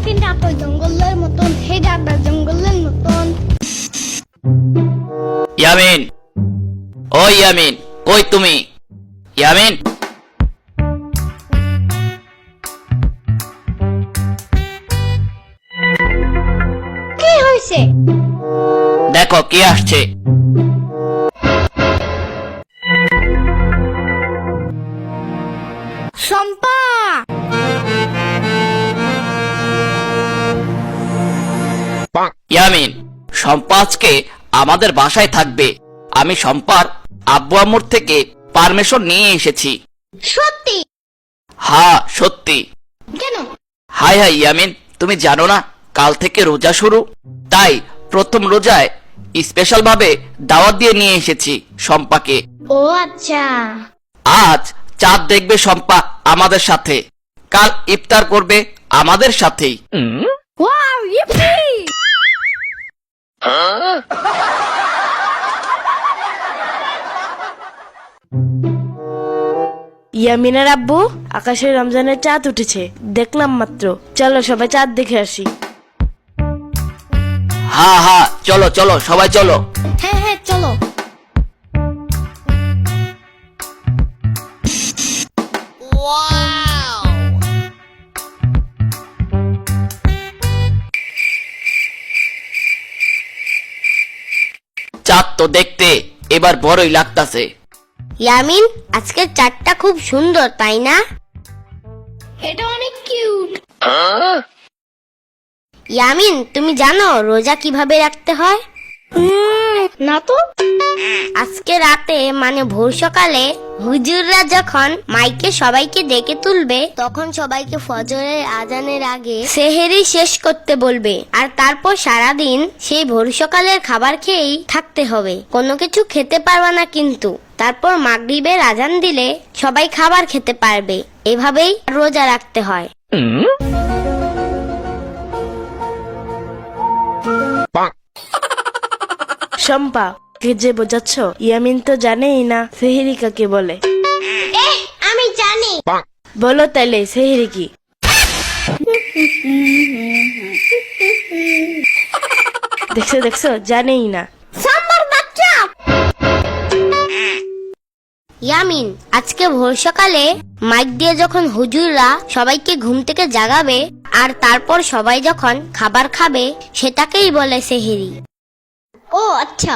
তিনটা তো জঙ্গলের মতন, হেডা জঙ্গলের মতন। ইয়ামিন, ও ইয়ামিন, কই তুমি? ইয়ামিন, কি হয়েছে? দেখো কে আসছে। শম্পা! ইয়ামিন, শম্পা আজকে আমাদের বাসায় থাকবে। আমি শম্পার আব্বু আম্মুর থেকে পারমিশন নিয়ে এসেছি। সত্যি? হ্যাঁ সত্যি। কেন? হাই হাই ইয়ামিন, তুমি জানো না কাল থেকে রোজা শুরু? তাই প্রথম রোজায় স্পেশাল ভাবে দাওয়াত দিয়ে নিয়ে এসেছি শম্পাকে। ও আচ্ছা। আজ চাঁদ দেখবে শম্পা আমাদের সাথে, কাল ইফতার করবে আমাদের সাথেই। Wow, E P! ইয়ামিনের আব্বু, আকাশে রমজানের চাঁদ উঠেছে, দেখলাম মাত্র। চলো সবাই চাঁদ দেখে আসি। হ্যাঁ হ্যাঁ, চলো চলো সবাই চলো। হ্যাঁ হ্যাঁ, চলো। চাঁদ তো দেখতে এবার বড়ই লাগতাছে। ইয়ামিন, আজকের চাঁদটা খুব সুন্দর, তাই না? এটা অনেক কিউট। ইয়ামিন, তুমি জানো রোজা কিভাবে রাখতে হয়? না তো। আজকে রাতে মানে ভোর সকালে হুজুররা যখন মাইকে সবাইকে ডেকে তুলবে, তখন সবাইকে ফজরের আজানের আগে সেহেরি শেষ করতে বলবে। আর তারপর সারাদিন সেই ভোর সকালের খাবার খেয়েই থাকতে হবে, কোনো কিছু খেতে পারবে না কিন্তু। তারপর মাগরিবের আজান দিলে সবাই খাবার খেতে পারবে। এভাবেই রোজা রাখতে হয়। শম্পা, কে যে বোঝাচ্ছ? ইয়ামিন তো জানেই না সেহেরি কাকে বলে। আমি জানি। বলো তাইলে সেহেরি কি? দেখছো দেখছো, জানেই না। সাম্বার বাচ্চা! ইয়ামিন, আজকে ভোর সকালে মাইক দিয়ে যখন হুজুররা সবাইকে ঘুম থেকে জাগাবে, আর তারপর সবাই যখন খাবার খাবে, সেটাকেই বলে সেহেরি। ও আচ্ছা।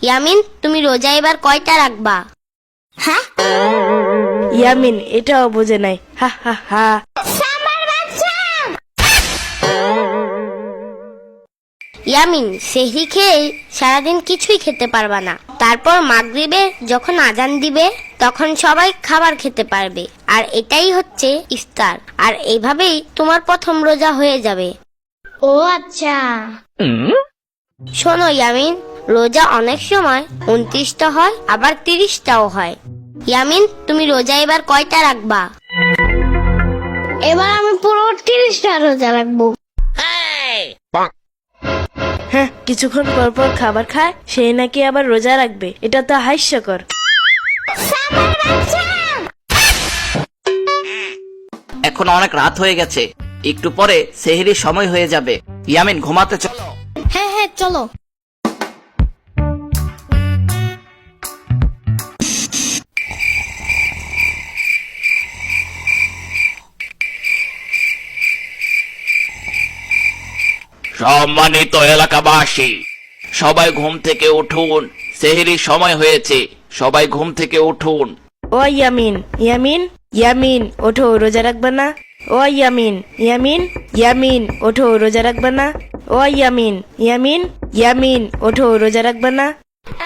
ইয়ামিন, তুমি রোজা এবার কয়টা রাখবা? হ্যাঁ? ইয়ামিন এটাও বোঝে নাই। হা হা হা। সাম্বার বাচ্চা! ইয়ামিন, সেহরি খেয়ে সারাদিন কিছুই খেতে পারবা না। তারপর মাগরিবে যখন আজান দিবে, তখন সবাই খাবার খেতে পারবে। আর এটাই হচ্ছে ইফতার। আর এইভাবেই তোমার প্রথম রোজা হয়ে যাবে। ও আচ্ছা। শোনো ইয়ামিন, রোজা অনেক সময় 29টা হয়, আবার 30টাও হয়। ইয়ামিন, তুমি রোজা এবার কয়টা রাখবা? এবার আমি পুরো 30টা রোজা রাখবো। হ্যাঁ, কিছুক্ষণ পর পর খাবার খায়, সেই নাকি আবার রোজা রাখবে। এটা তো হাস্যকর। এখন অনেক রাত হয়ে গেছে, একটু পরে সেহরির সময় হয়ে যাবে। ইয়ামিন, ঘুমাতে চলো। হ্যাঁ হ্যাঁ, চলো। সম্মানিত এলাকাবাসী, সবাই ঘুম থেকে উঠুন, সেহরির সময় হয়েছে। সবাই ঘুম থেকে উঠুন। ও ইয়ামিন, ইয়ামিন, ইয়ামিন ওঠো, রোজা রাখবে না? ও ইয়ামিন, ইয়ামিন, ইয়ামিন ওঠো, রোজা রাখবে না? ও ইয়ামিন, ইয়ামিন, ইয়ামিন ওঠো, রোজা রাখবে না?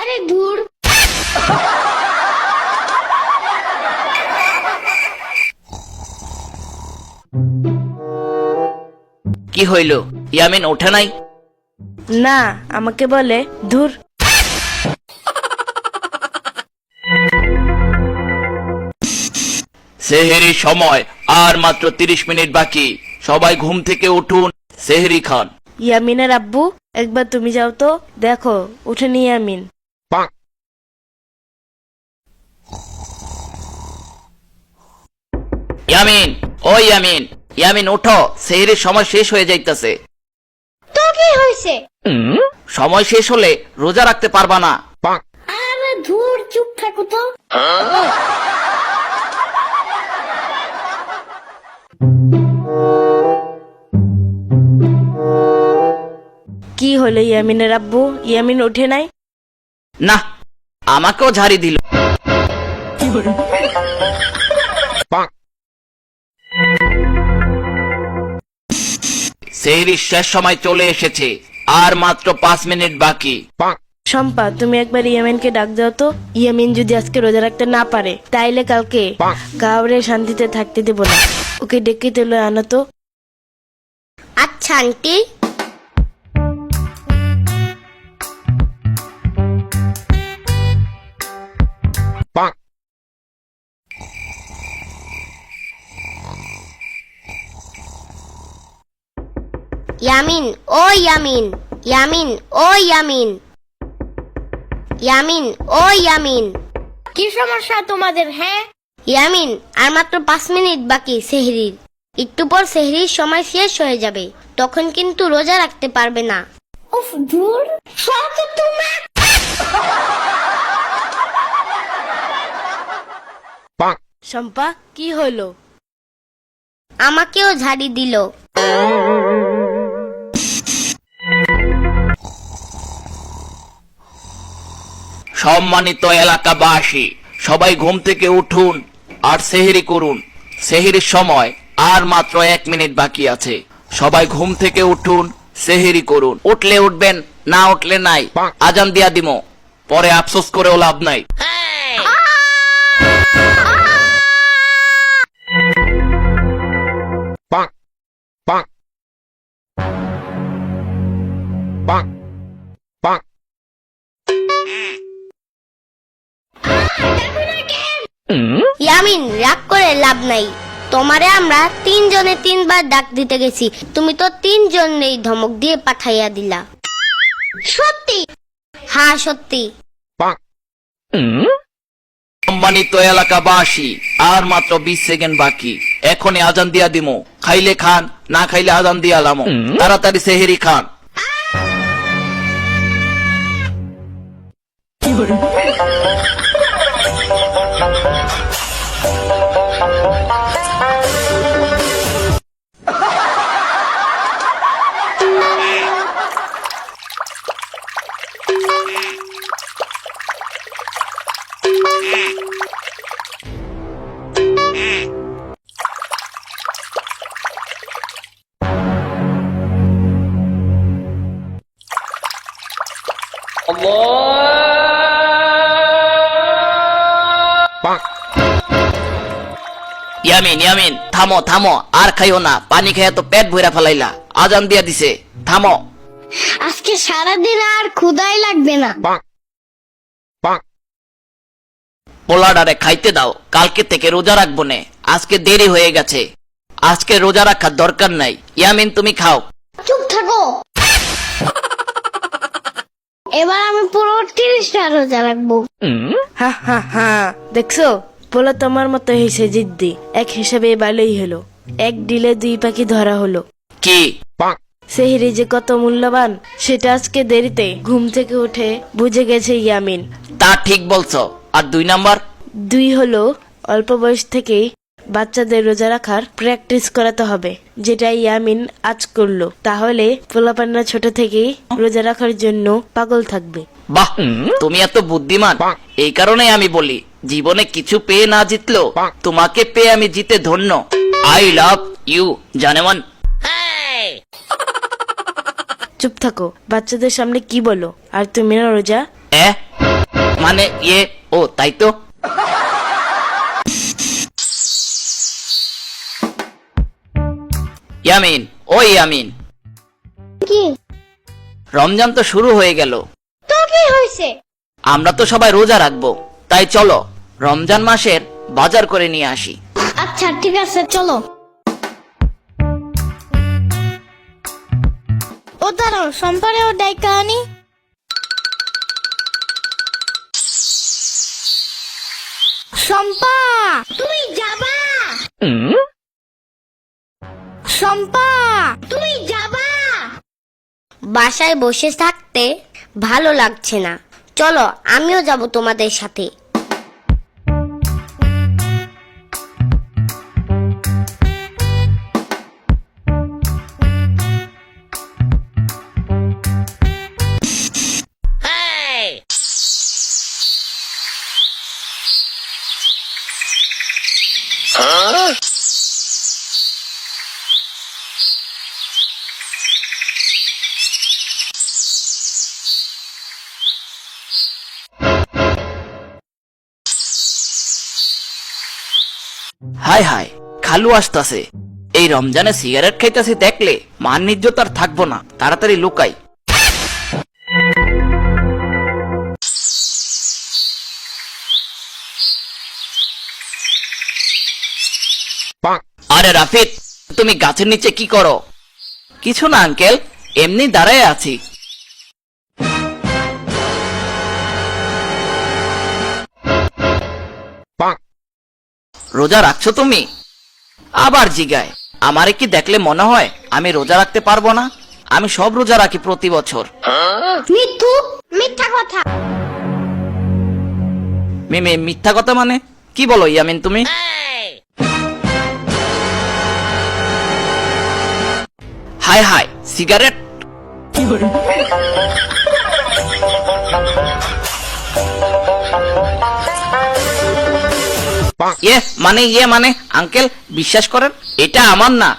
আরে ধুর। কি হইল? ইয়ামিন ওঠে নাই? না, আমাকে বলে ধুর। সেহরির সময় আর মাত্র 30 মিনিট বাকি। সবাই ঘুম থেকে উঠুন, সেহরি খান। ইয়ামিনের আব্বু, একবার তুমি যাও তো, দেখো উঠেনি ইয়ামিন। ইয়ামিন, ও ইয়ামিন, ইয়ামিন ওঠো, সেহরির সময় শেষ হয়ে যাইতেছে। তো কি হয়েছে? সময় শেষ হলে রোজা রাখতে পারবা না। আরে ধুর, চুপ থাকো তো। কি হলো ইয়ামিনের আব্বু? ইয়ামিন ওঠে নাই? না, আমাকেও ঝাড়ি দিল। সেহরির শেষ সময় চলে এসেছে, আর মাত্র 5 মিনিট বাকি। শম্পা, তুমি একবার ইয়ামিনকে ডাক দাও তো। ইয়ামিন যদি আজকে রোজা রাখতে না পারে তাইলে কালকে গাওরে শান্তিতে থাকতে দেব না। ওকে ডেকে তুলে আনো তো। আচ্ছা আন্টি। ইয়ামিন, ও ইয়ামিন, ইয়ামিন, ও ইয়ামিন, ইয়ামিন, ও ইয়ামিন। কি সমস্যা তোমাদের? হ্যাঁ, ইয়ামিন, আর মাত্র 5 মিনিট বাকি সেহরির। একটু পর সেহরির সময় শেষ হয়ে যাবে, তখন কিন্তু রোজা রাখতে পারবে না। উফ ধুর, সব তুমি। শম্পা, কি হলো? আমাকেও ঝাড়ি দিল। সম্মানিত এলাকাবাসী, সবাই ঘুম থেকে উঠুন আর সেহরি করুন। সেহরির সময় আর মাত্র 1 মিনিট বাকি আছে। সবাই ঘুম থেকে উঠুন, সেহরি করুন। উঠলে উঠবেন, না উঠলে নাই। আজান দিয়া দিমো, পরে আফসোস করেও লাভ নাই। ইয়ামিন, রাগ করে লাভ নাই। তোমারে আমরা 3 জনে 3 বার ডাক দিতে গেছি, তুমি তো 3 জনেই ধমক দিয়ে পাঠাইয়া দিলা। সত্যি? হ্যাঁ সত্যি। সম্মানিত এলাকাবাসী, আর মাত্র 20 সেকেন্ড বাকি। এখনই আজান দিয়া দিমো। খাইলে খান, না খাইলে আজান দিয়া লামো। তাড়াতাড়ি সেহরি খান। ইয়ামিন, ইয়ামিন, থামো থামো, আর খাইও না। পানি খাইয়া তো পেট ভইরা ফেলাইলা। আজান দিয়া দিছে, থামো। আজকে সারাদিন আর ক্ষুধাই লাগবে না। পোলাডারে খাইতে দাও, কালকে থেকে রোজা রাখবো নে। আজকে দেরি হয়ে গেছে, আজকে রোজা রাখার দরকার নাই। ইয়ামিন, তুমি খাও। চুপ থাকো। এবার আমি পুরো 30টা রোজা রাখবো। হা হা হা, দেখছো, পোলা তোমার মতো হয়েছে জিদ্দি। এক হিসাবে ভালোই হলো, 1 ডিলে 2 পাখি ধরা হলো। কি? সেহরি যে কত মূল্যবান সেটা আজকে দেরিতে ঘুম থেকে উঠে বুঝে গেছে ইয়ামিন। তা ঠিক বলছো। আর 2 নাম্বার? 2 হলো অল্প বয়স থেকেই বাচ্চাদের রোজা রাখার প্র্যাকটিস করাতে হবে, যেটা ইয়ামিন আজ করলো। তাহলে পোলাপান্না ছোট থেকেই রোজা রাখার জন্য পাগল থাকবে। বাহ, তুমি এত বুদ্ধিমান। এই কারণেই আমি বলি, জীবনে কিছু পেয়ে না জিতলো, তোমাকে পেয়ে আমি জিতে ধন্য। আই লাভ ইউ জানেমান। চুপ থাকো, বাচ্চাদের সামনে কি বলো? আর তুমি না রোজা? মানে ইয়ে, ও তাই তো। ইয়ামিন, ও ইয়ামিন, কি? রমজান তো শুরু হয়ে গেল। তো কি হয়েছে? আমরা তো সবাই রোজা রাখবো, তাই চলো রমজান মাসের বাজার করে নিয়ে আসি। আচ্ছা ঠিক আছে, চলো। ও দাঁড়াও, সম্পারেও ডাইকা আনি। শম্পা, তুমি যাবা? শম্পা তুমি যাবা? বাসায় বসে থাকতে ভালো লাগছে না, চলো আমিও যাব তোমাদের সাথে। হায় হায়, খালু আসতাছে। এই রমজানে সিগারেট খাইতাছি দেখলে মান ইজ্জত আর থাকবো না, তাড়াতাড়ি লুকাই। আরে রাফিদ, তুমি গাছের নিচে কি করো? কিছু না আঙ্কেল, এমনি দাঁড়ায় আছি। রোজা রাখছো তুমি? আবার জিগায়। আমারে কি দেখলে মনে হয় আমি রোজা রাখতে পারবো না? আমি সব রোজা রাখি প্রতি বছর। মিথ্যু, মিথ্যা কথা। মিথ্যা কথা মানে কি বলো ইয়ামিন তুমি? হায় হায়, সিগারেট! ইয়ে মানে আঙ্কেল বিশ্বাস করেন, এটা আমার না।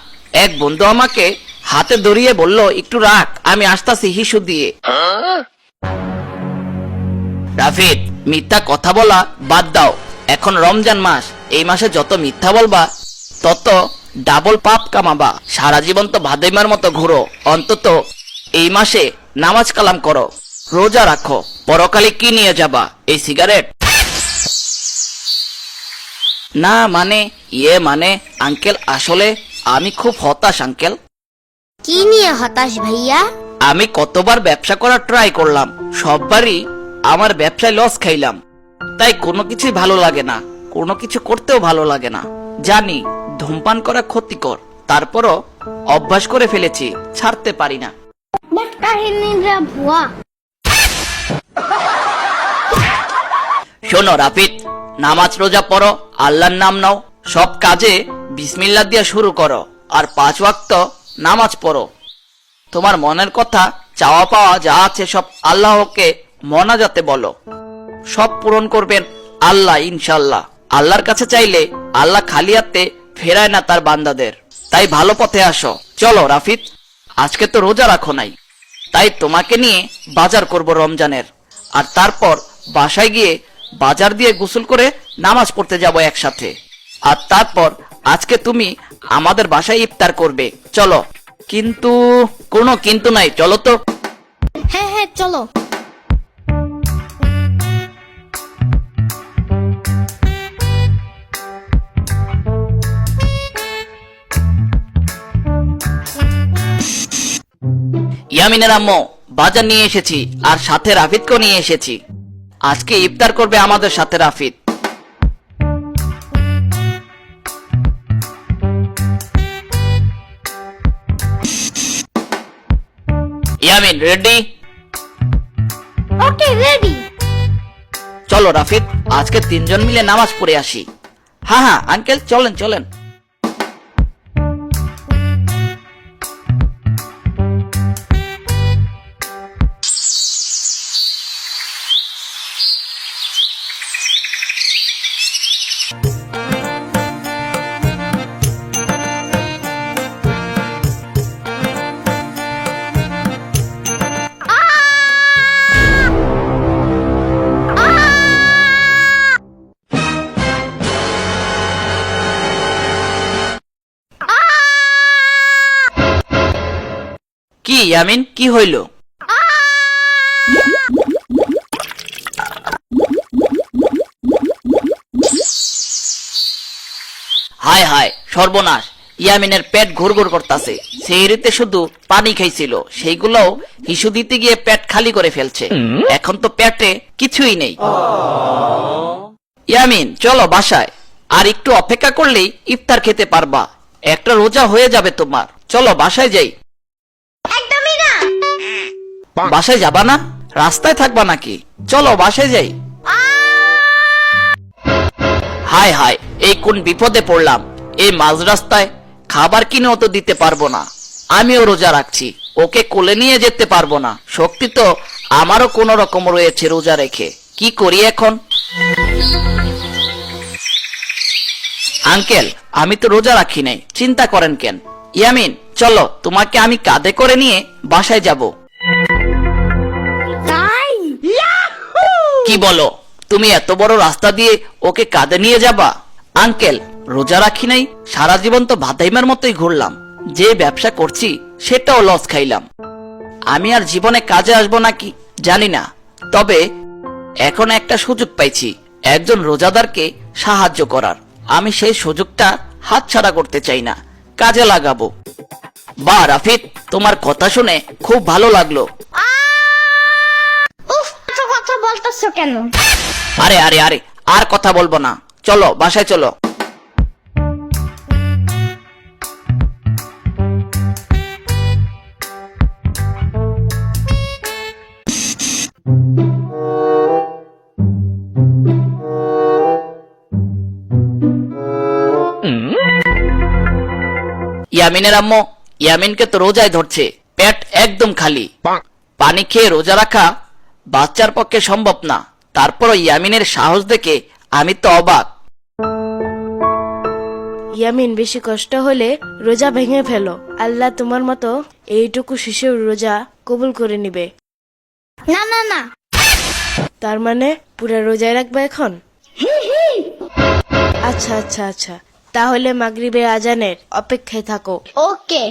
এক বন্ধু আমাকে হাতে ধরিয়ে বলল একটু রাখ, আমি আসতাছি হিসু দিয়ে। রাফিদ, মিথ্যা কথা বলা বাদ দাও। এখন রমজান মাস, এই মাসে যত মিথ্যা বলবা তত ডাবল পাপ কামাবা। সারা জীবন তো ভাদেমার মতো ঘুরো, অন্তত এই মাসে নামাজ কালাম করো, রোজা রাখো। পরকালে কি নিয়ে যাবা? এই সিগারেট? না মানে মানে আঙ্কেল, আসলে আমি খুব হতাশ আঙ্কেল। কি নিয়ে হতাশ ভাইয়া? আমি কতবার ব্যবসা করার ট্রাই করলাম, সববারই আমার ব্যবসায় লস খাইলাম। তাই কোনো কিছুই ভালো লাগে না, কোনো কিছু করতেও ভালো লাগে না। জানি ধূমপান করা ক্ষতিকর, তারপরও অভ্যাস করে ফেলেছি, ছাড়তে পারি না। বাট কাহিনীরা ভুয়া। শোনো রাফিদ, নামাজ রোজা পড়ো, আল্লাহর নাম নাও, সব কাজে বিসমিল্লাহ দিয়ে শুরু করো, আর 5 ওয়াক্ত নামাজ পড়ো। তোমার মনের কথা, চাওয়া পাওয়া যা আছে সব আল্লাহকে মোনাজাতে বলো, সব পূরণ করবেন আল্লাহ ইনশাল্লাহ। আল্লাহর কাছে চাইলে আল্লাহ খালি হাতে ফেরায় না তার বান্দাদের। তাই ভালো পথে আসো। চলো রাফিদ, আজকে তো রোজা রাখো নাই, তাই তোমাকে নিয়ে বাজার করব রমজানের, আর তারপর বাসায় গিয়ে বাজার দিয়ে গোসল করে নামাজ পড়তে যাব একসাথে। আর তারপর আজকে তুমি আমাদের বাসায় ইফতার করবে। চলো। কিন্তু কোনো কিন্তু নাই, চলো তো। হ্যাঁ হ্যাঁ চলো। ইয়ামিনের আম্মু, বাজার নিয়ে এসেছি, আর সাথে রাফিদকেও নিয়ে এসেছি। আজকে ইফতার করবে আমাদের সাথে Rafid. Yamin ready? Okay ready. চলো রাফিদ, আজকে 3 জন মিলে নামাজ পড়ে আসি। হ্যাঁ হ্যাঁ আঙ্কেল, চলেন চলেন। কি ইয়ামিন, কি হইল? হায় হায়, সর্বনাশ! ইয়ামিনের পেট ঘুরঘুর করতেছে। সেহরিতে শুধু পানি খাইছিল, সেইগুলোও হিসু দিতে গিয়ে পেট খালি করে ফেলছে। এখন তো পেটে কিছুই নেই। ইয়ামিন চলো বাসায়, আর একটু অপেক্ষা করলেই ইফতার খেতে পারবা। একটা রোজা হয়ে যাবে তোমার। চলো বাসায় যাই। একদমই না। বাসায় যাবা না? রাস্তায় থাকবা নাকি? চলো বাসায় যাই। হায় হায়, এই কোন বিপদে পড়লাম। এই মাঝ রাস্তায় খাবার কিনেও তো দিতে পারবো না। আমিও রোজা রাখছি, ওকে কোলে নিয়ে যেতে পারবো না। শক্তি তো আমারও কোন রকম রয়েছে রোজা রেখে। কি করি এখন? আঙ্কেল, আমি তো রোজা রাখি নাই, চিন্তা করেন কেন? ইয়ামিন, চলো তোমাকে আমি কাঁধে করে নিয়ে বাসায় যাব। তাই কি বলো? তুমি এত বড় রাস্তা দিয়ে ওকে কাঁধে নিয়ে যাবা? আঙ্কেল, রোজা রাখি নাই, সারা জীবন তো ভাতাইমার মতোই ঘুরলাম। যে ব্যবসা করছি সেটাও লস খাইলাম। আমি আর জীবনে কাজে আসবো নাকি জানি না, তবে এখন একটা সুযোগ পাইছি একজন রোজাদারকে সাহায্য করার। আমি সেই সুযোগটা হাতছাড়া করতে চাই না, কাজে লাগাবো। বাহ রাফিদ, তোমার কথা শুনে খুব ভালো লাগলো। উফ, এত কথা বলতেছো কেন? আরে আরে আরে, আর কথা বলবো না, চলো বাসায় চলো। ইয়ামিনের আম্মু, ইয়ামিনকে তো রোজায় ধরছে, পেট একদম খালি। পানি খেয়ে রোজা রাখা বাচ্চার পক্ষে সম্ভব না। তারপরও ইয়ামিনের সাহস দেখে আমি তো অবাক। ইয়ামিন, বেশি কষ্ট হলে রোজা ভেঙে ফেলো। আল্লাহ তোমার মতো এইটুকু শিশুর রোজা কবুল করে নিবে। না না না। তার মানে পুরা রোজায় রাখবে এখন? আচ্ছা আচ্ছা আচ্ছা, তাহলে মাগরিবে আজানের অপেক্ষায় থাকো। ওকে।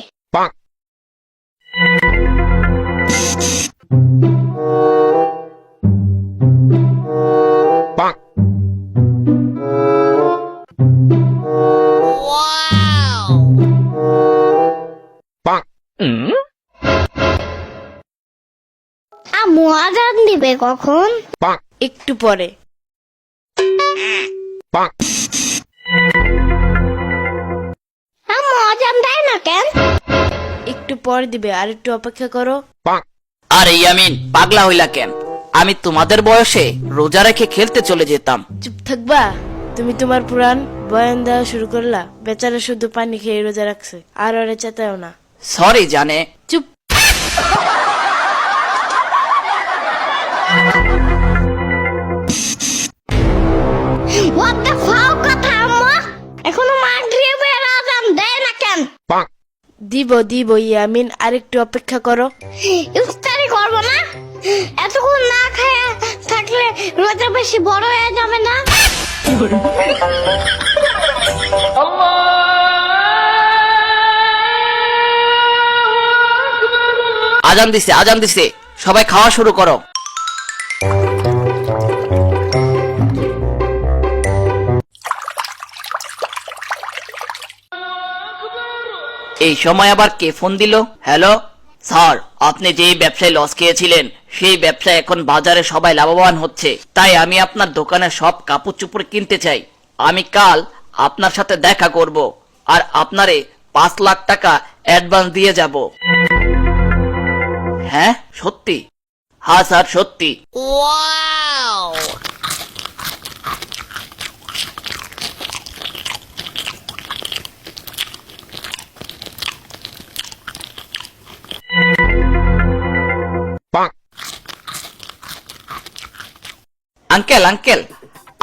আম্মু আজান দিবে কখন? একটু পরে। আম্মু আজান দেয় না কেন? একটু পর দিবে, আর একটু অপেক্ষা করো। আরে ইয়ামিন, পাগলা হইলা কেন? আমি তোমাদের বয়সে রোজা রেখে খেলতে চলে যেতাম। চুপ থাকবা? তুমি তোমার পুরাণ বয়ান দেওয়া শুরু করলা। বেচারা শুধু পানি খেয়ে রোজা রাখছে, আর ওরে চেতাও না। সরি জানে। চুপ। What the fuck কথা আম্মু? এখনো মাগরিবের আজান দেয় না কেন? দিব দিব ইয়ামিন, আর একটু অপেক্ষা করো। ইফতারি করবো না? এতক্ষণ না খায় থাকলে রোজা বেশি বড় হয়ে যাবে না? আজান দিছে, আজান দিছে, সবাই খাওয়া শুরু করো। এই সময় আবার কে ফোন দিল? হ্যালো স্যার, আপনি যেই ব্যবসায় লস খেয়েছিলেন সেই ব্যবসায় এখন বাজারে সবাই লাভবান হচ্ছে, তাই আমি আপনার দোকানে সব কাপড় চোপড় কিনতে চাই। আমি কাল আপনার সাথে দেখা করব, আর আপনারে 5 লাখ টাকা অ্যাডভান্স দিয়ে যাব। হ্যাঁ সত্যি? হ্যাঁ স্যার সত্যি। আঙ্কেল আঙ্কেল,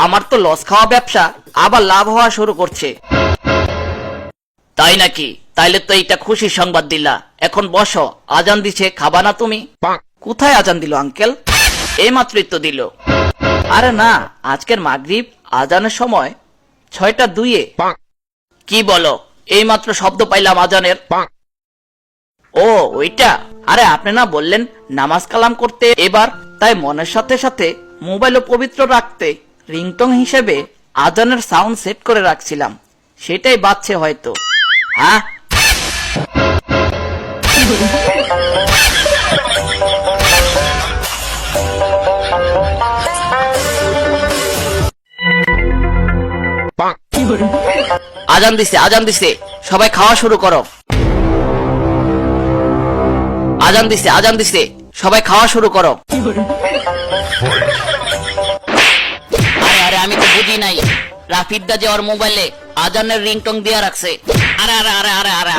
আমার তো লস খাওয়া ব্যবসা আবার লাভ হওয়া শুরু করছে। তাই নাকি? তাইলে তো এইটা খুশির সংবাদ দিলা। এখন বসো, আজান দিছে, খাবা না তুমি? কোথায় আজান দিল আঙ্কেল? এই মাত্রই তো দিল। আরে না, আজকের মাগরিব আজানের সময় 6:02। কি বলো? এই মাত্র শব্দ পাইলাম আজানের। ও ওইটা? আরে আপনি না বললেন নামাজ কালাম করতে এবার, তাই মনের সাথে সাথে মোবাইলও পবিত্র রাখতে রিংটং হিসেবে আজানের সাউন্ড সেট করে রাখছিলাম, সেটাই বাজছে হয়তো। হ্যাঁ আজান আজান দিছে সবাই খাওয়া শুরু করো। আজান দিছে সবাই খাওয়া শুরু করো। আরে আরে আমি তো বুঝি নাই রাফিদদা যে ওর মোবাইলে আজানের রিংটং দিয়া রাখছে। আরে আরে আরে আরে আরে